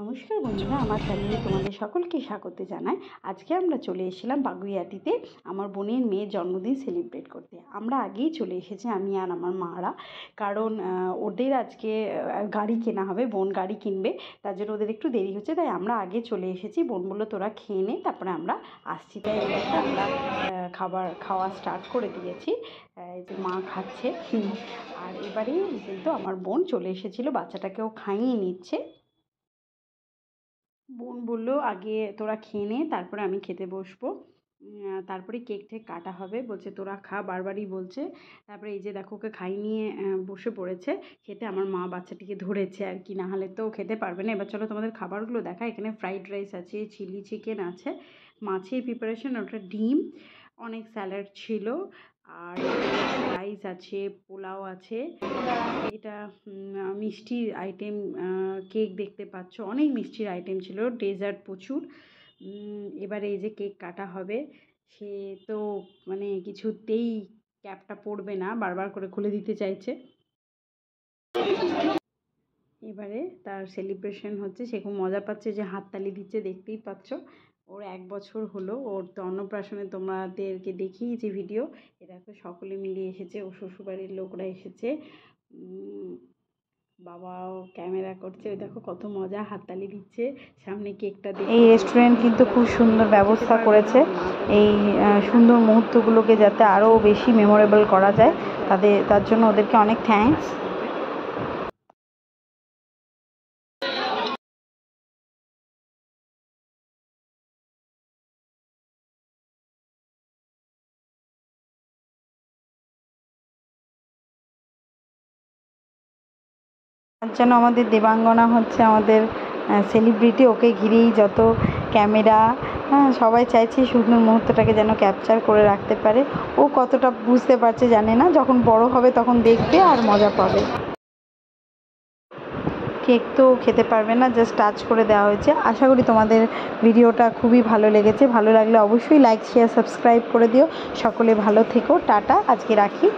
নমস্কার বন্ধুরা, আমার চ্যানেলে তোমাদের সকলকে স্বাগত জানাই। আজকে আমরা চলে এসেছিলাম বাগুইআটিতে আমার বোনের মেয়ের জন্মদিন সেলিব্রেট করতে। আমরা আগেই চলে এসেছি, আমি আর আমার মারা, কারণ ওদের আজকে গাড়ি কেনা হবে, বোন গাড়ি কিনবে, তার জন্য ওদের একটু দেরি হচ্ছে, তাই আমরা আগে চলে এসেছি। বোন বললো তোরা খেয়ে নে, তারপরে আমরা আসছি, তাই আমরা খাওয়া স্টার্ট করে দিয়েছি। এই যে মা খাচ্ছে, আর এবারে কিন্তু আমার বোন চলে এসেছিলো, বাচ্চাটাকেও খাইয়ে নিচ্ছে। বোন বললো আগে তোরা খেয়ে নে, তারপরে আমি খেতে বসবো, তারপরে কেক টেক কাটা হবে। বলছে তোরা খা, বারবারই বলছে। তারপরে এই যে দেখো ওকে খাইয়ে নিয়ে বসে পড়েছে খেতে। আমার মা বাচ্চাটিকে ধরেছে আর কি, না হলে তো খেতে পারবে না। এবার চলো তোমাদের খাবারগুলো দেখা। এখানে ফ্রাইড রাইস আছে, চিলি চিকেন আছে, মাছের প্রিপারেশন, ওটা ডিম, অনেক স্যালাড ছিল, আর রাইস আছে, পোলাও আছে। এটা মিষ্টির আইটেম, কেক দেখতে পাচ্ছ, অনেক মিষ্টির আইটেম ছিল, ডেজার্ট প্রচুর। এবারে এই যে কেক কাটা হবে, সে তো মানে কিছুতেই ক্যাপটা পড়বে না, বারবার করে খুলে দিতে চাইছে। এবারে তার সেলিব্রেশন হচ্ছে, সে খুব মজা পাচ্ছে, যে হাততালি দিচ্ছে, দেখতেই পাচ্ছ। ওর 1 বছর হলো, ওর তো অন্নপ্রাশনে তোমাদেরকে দেখিয়েছি ভিডিও। এটা তো সকলে মিলে এসেছে, ও শ্বশুরবাড়ির লোকরা এসেছে, বাবাও ক্যামেরা করছে। ওই দেখো কত মজা, হাততালি দিচ্ছে, সামনে কেকটা দেখে। এই রেস্টুরেন্ট কিন্তু খুব সুন্দর ব্যবস্থা করেছে, এই সুন্দর মুহূর্তগুলোকে যাতে আরও বেশি মেমোরেবল করা যায়, তার জন্য ওদেরকে অনেক থ্যাঙ্কস। যেন আমাদের দেবাঙ্গনা হচ্ছে আমাদের সেলিব্রিটি, ওকে ঘিরেই যত ক্যামেরা, সবাই চাইছে সুন্দর মুহূর্তটাকে যেন ক্যাপচার করে রাখতে পারে। ও কতটা বুঝতে পারছে জানে না, যখন বড় হবে তখন দেখবে আর মজা পাবে। কেক তো খেতে পারবে না, জাস্ট টাচ করে দেওয়া হয়েছে। আশা করি তোমাদের ভিডিওটা খুবই ভালো লেগেছে। ভালো লাগলে অবশ্যই লাইক, শেয়ার, সাবস্ক্রাইব করে দিও। সকলে ভালো থেকো, টাটা, আজকে রাখি।